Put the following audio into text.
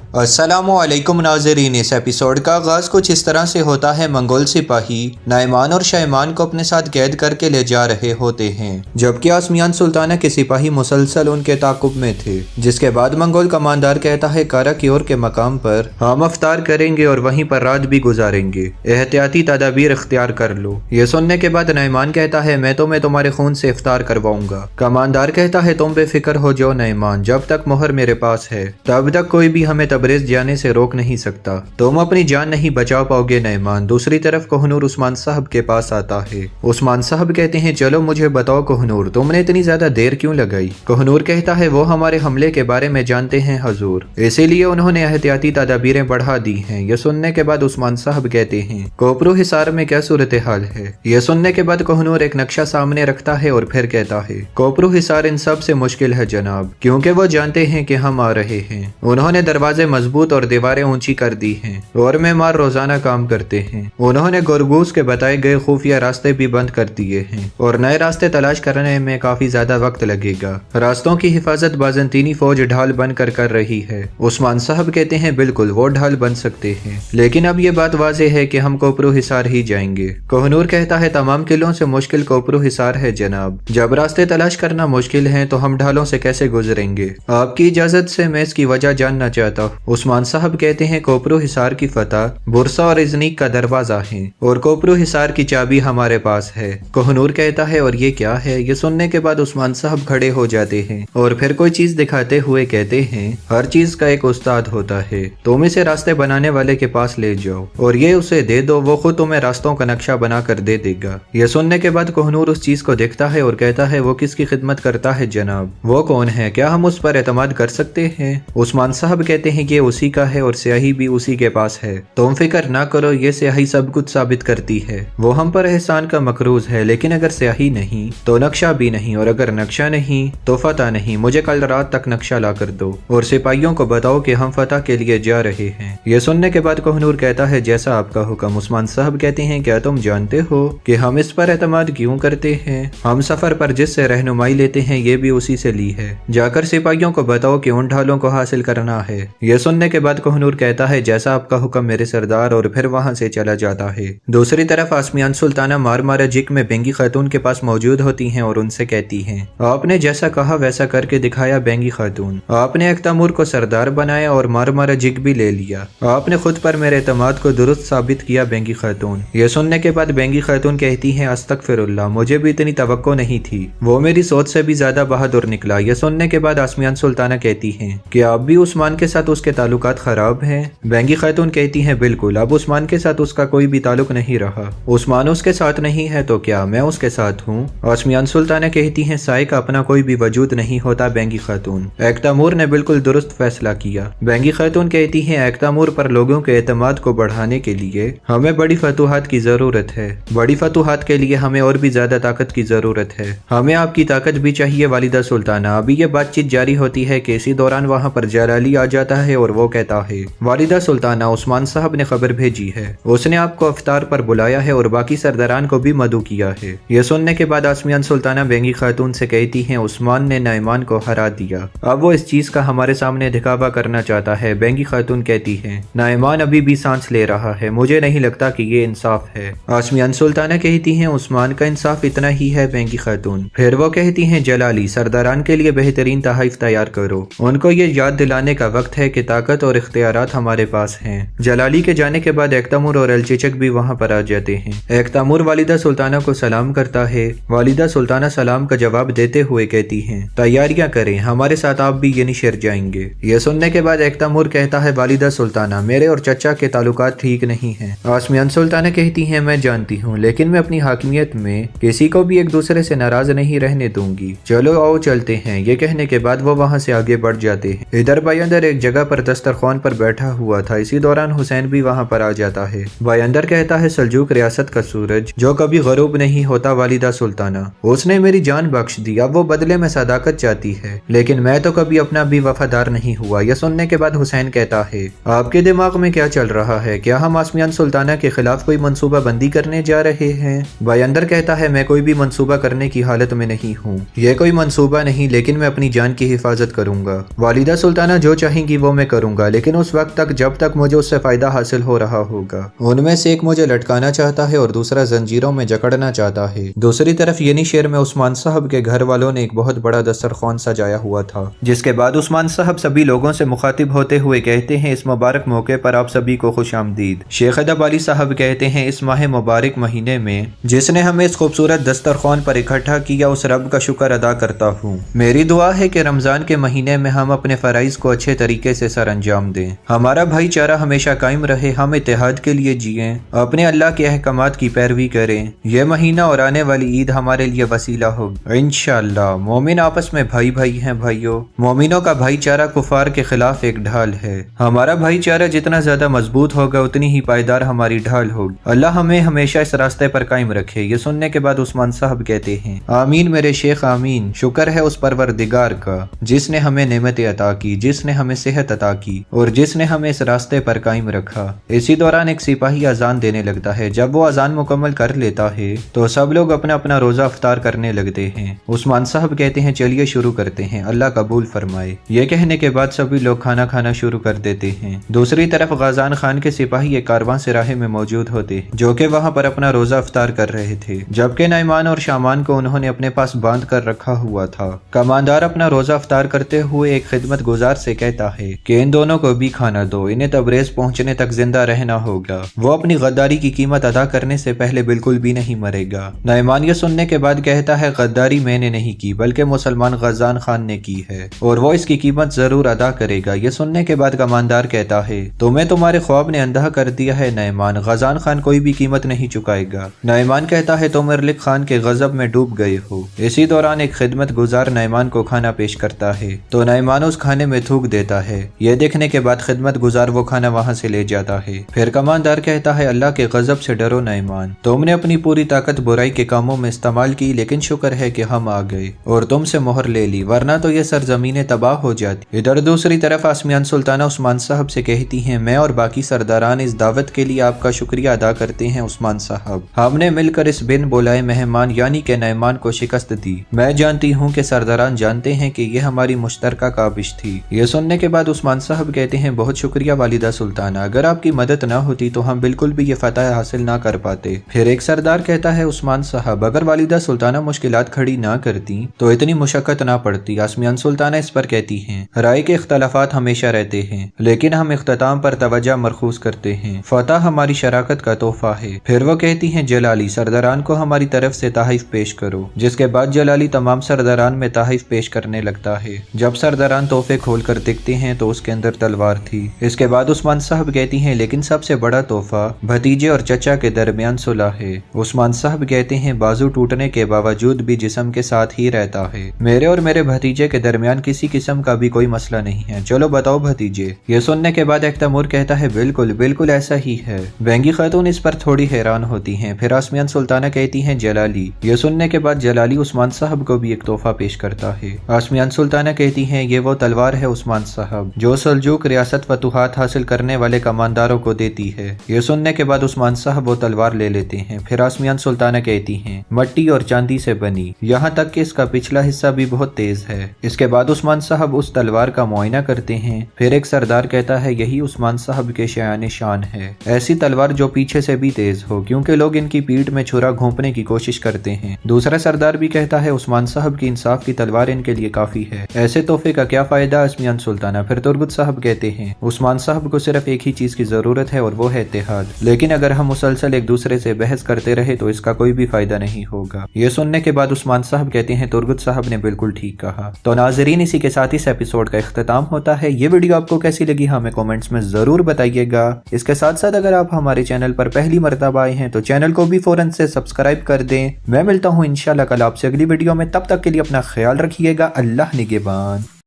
अस्सलामुअलैकुम नाज़रीन। इस एपिसोड का आगाज़ कुछ इस तरह से होता है। मंगोल सिपाही नाइमान और शाइमान को अपने साथ कैद करके ले जा रहे होते हैं, जबकि आसमियान सुल्ताना के सिपाही मुसलसल उनके ताकुब में थे। जिसके बाद मंगोल कमांडर कहता है कारा क्योर के मकाम पर हम अफ्तार करेंगे और वहीं पर रात भी गुजारेंगे, एहतियाती तदाबीर इख्तियार कर लो। ये सुनने के बाद नाइमान कहता है मैं तुम्हारे खून से इफ्तार करवाऊंगा। कमांडर कहता है तुम बेफिक्र हो जाओ नाइमान, जब तक मोहर मेरे पास है तब तक कोई भी हमें तबरेज जाने से रोक नहीं सकता। तुम अपनी जान नहीं बचा पाओगे नाइमान। दूसरी तरफ कोहनूर उस्मान साहब के पास आता है। उस्मान साहब कहते हैं चलो मुझे बताओ कोहनूर, तुमने इतनी ज्यादा देर क्यों लगाई। कोहनूर कहता है वो हमारे हमले के बारे में जानते हैं हजूर, इसीलिए उन्होंने एहतियाती तदाबीरें बढ़ा दी हैं। यह सुनने के बाद उस्मान साहब कहते हैं कोपरू हिसार में क्या सूरत हाल है। यह सुनने के बाद कोहनूर एक नक्शा सामने रखता है और फिर कहता है कोपरू हिसार इन सब से मुश्किल है जनाब, क्योंकि वो जानते हैं कि हम आ रहे हैं। उन्होंने दरवाजे मजबूत और दीवारें ऊंची कर दी हैं और मेमार रोजाना काम करते हैं। उन्होंने गोरगूस के बताए गए खुफिया रास्ते भी बंद कर दिए हैं और नए रास्ते तलाश करने में काफी ज्यादा वक्त लगेगा। रास्तों की हिफाजत बाजंतीनी फौज ढाल बनकर कर रही है। उस्मान साहब कहते हैं बिल्कुल वो ढाल बन सकते हैं, लेकिन अब ये बात वाज़ेह है कि हम कोपरू हिसार ही जाएंगे। कोहनूर कहता है तमाम किलों से मुश्किल कोपरू हिसार है जनाब, जब रास्ते तलाश करना मुश्किल है तो हम ढालों से कैसे गुजरेंगे। आपकी इजाजत से मैं इसकी वजह जानना चाहता हूँ। उस्मान साहब कहते हैं कोपरू हिसार की फतह बुरसा और इजनीक का दरवाजा है और कोपरू हिसार की चाबी हमारे पास है। कोहनूर कहता है और ये क्या है। ये सुनने के बाद उस्मान साहब खड़े हो जाते हैं और फिर कोई चीज दिखाते हुए कहते हैं हर चीज का एक उस्ताद होता है, तुम इसे रास्ते बनाने वाले के पास ले जाओ और ये उसे दे दो, वो खुद तुम्हें रास्तों का नक्शा बना कर दे देगा। ये सुनने के बाद कोहनूर उस चीज को देखता है और कहता है वो किसकी खिदमत करता है जनाब, वो कौन है, क्या हम उस पर एतमाद कर सकते हैं। उस्मान साहब कहते हैं ये उसी का है और स्याही भी उसी के पास है, तुम फिक्र ना करो, ये स्याही सब कुछ साबित करती है। वो हम पर एहसान का मकरूज है, लेकिन अगर स्याही नहीं तो नक्शा भी नहीं, और अगर नक्शा नहीं तो फतह नहीं। मुझे कल रात तक नक्शा ला कर दो और सिपाहियों को बताओ कि हम फतह के लिए जा रहे हैं। ये सुनने के बाद कोहनूर कहता है जैसा आपका हुक्म। उस्मान साहब कहते हैं क्या तुम जानते हो कि हम इस पर एतमाद क्यों करते हैं। हम सफर पर जिससे रहनुमाई लेते हैं ये भी उसी से ली है, जाकर सिपाहियों को बताओ कि उन ढालों को हासिल करना है। यह सुनने के बाद कोहनूर कहता है जैसा आपका हुक्म मेरे सरदार, और फिर वहां से चला जाता है। दूसरी तरफ आसमियान सुल्ताना मारमारा जिक में बेंगी खातून के पास मौजूद होती हैं और उनसे कहती हैं आपने जैसा कहा वैसा करके दिखाया बेंगी खातून, आपने एक तैमूर को सरदार बनाया और मारमारा जिक भी ले लिया, आपने खुद पर मेरे एतमाद को दुरुस्त साबित किया बेंगी खातून। यह सुनने के बाद बेंगी खातून कहती हैं अस्तगफिरुल्लाह, मुझे भी इतनी तवक्को नहीं थी, वो मेरी सोच से भी ज्यादा बहादुर निकला। यह सुनने के बाद आसमियान सुल्ताना कहती हैं कि आप भी उस्मान के साथ उसके ताल्लुकात खराब हैं। बेंगी खातून कहती हैं बिल्कुल, अब उस्मान के साथ उसका कोई भी ताल्लुक नहीं रहा। उस्मान उसके साथ नहीं है तो क्या मैं उसके साथ हूँ। आसमियान सुल्ताना कहती हैं साई का अपना कोई भी वजूद नहीं होता बेंगी खातून, एक तैमूर ने बिल्कुल दुरुस्त फैसला किया। बेंगी खातून कहती हैं एक तैमूर पर लोगों के एतमाद को बढ़ाने के लिए हमें बड़ी फतूहात की जरूरत है। बड़ी फतूहात के लिए हमें और भी ज्यादा ताकत की जरूरत है, हमें आपकी ताकत भी चाहिए वालिदा सुल्ताना। अभी ये बातचीत जारी होती है कि इसी दौरान वहाँ पर जलाली आ जाता है और वो कहता है वालिदा सुल्ताना, उस्मान साहब ने खबर भेजी है, उसने आपको अफ्तार पर बुलाया है और बाकी सरदारान को भी मदऊ किया है। यह सुनने के बाद आसमियान सुल्ताना बेंगी खातून से कहती हैं उस्मान ने नाइमान को हरा दिया, अब वो इस चीज का हमारे सामने दिखावा करना चाहता है। बेंगी खातून कहती है नाइमान अभी भी सांस ले रहा है, मुझे नहीं लगता कि ये इंसाफ है। आसमियान सुल्ताना कहती हैं उस्मान का इंसाफ इतना ही है बेंगी खातून। फिर वो कहती हैं जलाली, सरदारान के लिए बेहतरीन तहाइफ तैयार करो, उनको ये याद दिलाने का वक्त है कि ताकत और इख्तियारात हमारे पास हैं। जलाली के जाने के बाद एकतमूर और अलचिचक भी वहाँ पर आ जाते हैं। एकतमूर वालिदा सुल्ताना को सलाम करता है। वालिदा सुल्ताना सलाम का जवाब देते हुए कहती हैं तैयारियां करें, हमारे साथ आप भी यनिशर जाएंगे। यह सुनने के बाद एकतमूर कहता है वालिदा सुल्ताना, मेरे और चचा के ताल्लुकात ठीक नहीं हैं। आसमियान सुल्ताना कहती हैं मैं जानती हूँ, लेकिन मैं अपनी हाकिमियत में किसी को भी एक दूसरे से नाराज नहीं रहने दूंगी, चलो आओ चलते हैं। ये कहने के बाद वो वहाँ से आगे बढ़ जाते हैं। इधर बायंदर एक जगह पर दस्तरखान पर बैठा हुआ था। इसी दौरान हुसैन भी वहाँ पर आ जाता है। बायंदर कहता है सल्जूक रियासत का सूरज जो कभी गरूब नहीं होता वालिदा सुल्ताना, उसने मेरी जान बख्श दी, अब वो बदले में सदाकत चाहती है, लेकिन मैं तो कभी अपना भी वफादार नहीं हुआ। यह सुनने के बाद हुसैन कहता है आपके दिमाग में क्या चल रहा है, क्या हम आसमियान सुल्ताना के खिलाफ कोई मंसूबा बंदी करने जा रहे हैं। बायंदर कहता है मैं कोई भी मंसूबा करने की हालत में नहीं हूँ, यह कोई मंसूबा नहीं, लेकिन मैं अपनी जान की हिफाजत करूंगा। वालिदा सुल्ताना जो चाहेंगी वो میں کروں گا، لیکن اس وقت تک جب تک مجھے اس سے فائدہ حاصل ہو رہا ہوگا۔ ان میں سے ایک مجھے لٹکانا چاہتا ہے اور دوسرا زنجیروں میں جکڑنا چاہتا ہے۔ دوسری طرف ینی شہر میں عثمان صاحب کے گھر والوں نے ایک بہت بڑا دسترخوان سجایا ہوا تھا، جس کے بعد عثمان صاحب سبھی لوگوں سے مخاطب ہوتے ہوئے کہتے ہیں، اس مبارک موقع پر آپ سبھی کو خوش آمدید۔ شیخ ادب علی صاحب کہتے ہیں، اس ماہ مبارک مہینے میں جس نے ہمیں اس خوبصورت دسترخوان پر اکٹھا کیا، اس رب کا شکر ادا کرتا ہوں۔ میری دعا ہے کہ رمضان کے مہینے میں ہم اپنے فرائض کو اچھے طریقے سے سر انجام دیں، ہمارا بھائی چارہ ہمیشہ قائم رہے، ہم اتحاد کے لیے جئیں، اپنے اللہ کے احکامات کی پیروی کریں۔ یہ مہینہ اور آنے والی عید ہمارے لیے وسیلہ ہوگی انشاءاللہ۔ مومن آپس میں بھائی بھائی ہیں بھائیوں، مومنوں کا بھائی چارہ کفار کے خلاف ایک ڈھال ہے۔ ہمارا بھائی چارہ جتنا زیادہ مضبوط ہوگا اتنی ہی پائیدار ہماری ڈھال ہوگی۔ اللہ ہمیں ہمیشہ اس راستے پر قائم رکھے۔ یہ سننے کے بعد عثمان صاحب کہتے ہیں، آمین میرے شیخ آمین، شکر ہے اس پروردگار کا جس نے ہمیں نعمت عطا کی، جس نے ہمیں صحت عطا کی اور جس نے ہمیں اس راستے پر قائم رکھا۔ اسی دوران ایک سپاہی اذان دینے لگتا ہے۔ جب وہ اذان مکمل کر لیتا ہے تو سب لوگ اپنا اپنا روزہ افطار کرنے لگتے ہیں۔ عثمان صاحب کہتے ہیں، چلیے شروع کرتے ہیں، اللہ قبول فرمائے۔ یہ کہنے کے بعد سبھی لوگ کھانا کھانا شروع کر دیتے ہیں۔ دوسری طرف غازان خان کے سپاہی ایک کارواں سراہے میں موجود ہوتے ہیں جو کہ وہاں پر اپنا روزہ افطار کر رہے تھے، جبکہ نعمان اور شامان کو انہوں نے اپنے پاس باندھ کر رکھا ہوا تھا۔ کماندار اپنا روزہ افطار کرتے ہوئے ایک خدمت گزار سے کہتا ہے کہ ان دونوں کو بھی کھانا دو، انہیں تبریز پہنچنے تک زندہ رہنا ہوگا، وہ اپنی غداری کی قیمت ادا کرنے سے پہلے بالکل بھی نہیں مرے گا۔ نعمان یہ سننے کے بعد کہتا ہے، غداری میں نے نہیں کی بلکہ مسلمان غازان خان نے کی ہے اور وہ اس کی قیمت ضرور ادا کرے گا۔ یہ سننے کے بعد کماندار کہتا ہے، تمہیں تمہارے خواب نے اندھا کر دیا ہے نعمان، غازان خان کوئی بھی قیمت نہیں چکائے گا۔ نعمان کہتا ہے، تم ارلق خان کے غضب میں ڈوب گئے ہو۔ اسی دوران ایک خدمت گزار نعمان کو کھانا پیش کرتا ہے تو نعمان اس کھانے میں تھوک دیتا ہے۔ یہ دیکھنے کے بعد خدمت گزار وہ کھانا وہاں سے لے جاتا ہے۔ پھر کماندار کہتا ہے، اللہ کے غضب سے ڈرو نعمان، تم نے اپنی پوری طاقت برائی کے کاموں میں استعمال کی، لیکن شکر ہے کہ ہم آ گئے اور تم سے مہر لے لی، ورنہ تو یہ سرزمینیں تباہ ہو جاتی۔ ادھر دوسری طرف آسمیان سلطانہ عثمان صاحب سے کہتی ہیں، میں اور باقی سرداران اس دعوت کے لیے آپ کا شکریہ ادا کرتے ہیں عثمان صاحب، ہم نے مل کر اس بن بلائے مہمان یعنی کہ نعمان کو شکست دی۔ میں جانتی ہوں کہ سرداران جانتے ہیں کہ یہ ہماری مشترکہ کاوش تھی۔ یہ سننے کے بعد عثمان صاحب کہتے ہیں، بہت شکریہ والدہ سلطانہ، اگر آپ کی مدد نہ ہوتی تو ہم بالکل بھی یہ فتح حاصل نہ کر پاتے۔ پھر ایک سردار کہتا ہے، عثمان صاحب اگر والدہ سلطانہ مشکلات کھڑی نہ کرتی تو اتنی مشقت نہ پڑتی۔ آسمیان سلطانہ اس پر کہتی ہیں، رائے کے اختلافات ہمیشہ رہتے ہیں لیکن ہم اختتام پر توجہ مرکوز کرتے ہیں، فتح ہماری شراکت کا تحفہ ہے۔ پھر وہ کہتی ہیں، جلالی سرداران کو ہماری طرف سے تحائف پیش کرو، جس کے بعد جلالی تمام سرداران میں تحائف پیش کرنے لگتا ہے۔ جب سرداران تحفے کھول کر دیکھتے ہیں تو اس کے اندر تلوار تھی۔ اس کے بعد عثمان صاحب کہتی ہیں، لیکن سب سے بڑا تحفہ بھتیجے اور چچا کے درمیان صلح ہے۔ عثمان صاحب کہتے ہیں، بازو ٹوٹنے کے باوجود بھی جسم کے ساتھ ہی رہتا ہے، میرے اور میرے بھتیجے کے درمیان کسی قسم کا بھی کوئی مسئلہ نہیں ہے، چلو بتاؤ بھتیجے۔ یہ سننے کے بعد ایک تیمور کہتا ہے، بالکل بالکل ایسا ہی ہے۔ بینگی خاتون اس پر تھوڑی حیران ہوتی ہیں۔ پھر آسمیان سلطانہ کہتی ہیں، جلالی۔ یہ سننے کے بعد جلالی عثمان صاحب کو بھی ایک تحفہ پیش کرتا ہے۔ آسمیان سلطانہ کہتی ہیں، یہ وہ تلوار ہے عثمان صاحب جو سلجوق ریاست فتوحات حاصل کرنے والے کمانداروں کو دیتی ہے۔ یہ سننے کے بعد عثمان صاحب وہ تلوار لے لیتے ہیں۔ پھر آسمیان سلطانہ کہتی ہیں، مٹی اور چاندی سے بنی، یہاں تک کہ اس کا پچھلا حصہ بھی بہت تیز ہے۔ اس کے بعد عثمان صاحب اس تلوار کا معائنہ کرتے ہیں۔ پھر ایک سردار کہتا ہے، یہی عثمان صاحب کے شایان شان ہے، ایسی تلوار جو پیچھے سے بھی تیز ہو، کیونکہ لوگ ان کی پیٹھ میں چھرا گھونپنے کی کوشش کرتے ہیں۔ دوسرا سردار بھی کہتا ہے، عثمان صاحب کی انصاف کی تلوار ان کے لیے کافی ہے، ایسے تحفے کا کیا فائدہ آسمیان سلطانہ۔ پھر تربت صاحب کہتے ہیں، عثمان صاحب کو صرف ایک ہی چیز کی ضرورت ہے اور وہ ہے اتحاد، لیکن اگر ہم مسلسل ایک دوسرے سے بحث کرتے رہے تو اس کا کوئی بھی فائدہ نہیں ہوگا۔ یہ سننے کے بعد عثمان صاحب کہتے ہیں، تربت صاحب نے بالکل ٹھیک کہا۔ تو ناظرین، اسی کے ساتھ اس ایپیسوڈ کا اختتام ہوتا ہے۔ یہ ویڈیو آپ کو کیسی لگی ہمیں کامنٹس میں ضرور بتائیے گا۔ اس کے ساتھ ساتھ اگر آپ ہمارے چینل پر پہلی مرتبہ آئے ہیں تو چینل کو بھی فوراً سے سبسکرائب کر دیں۔ میں ملتا ہوں انشاءاللہ کل آپ سے اگلی ویڈیو میں، تب تک کے لیے اپنا خیال رکھیے گا۔ اللہ نگہبان۔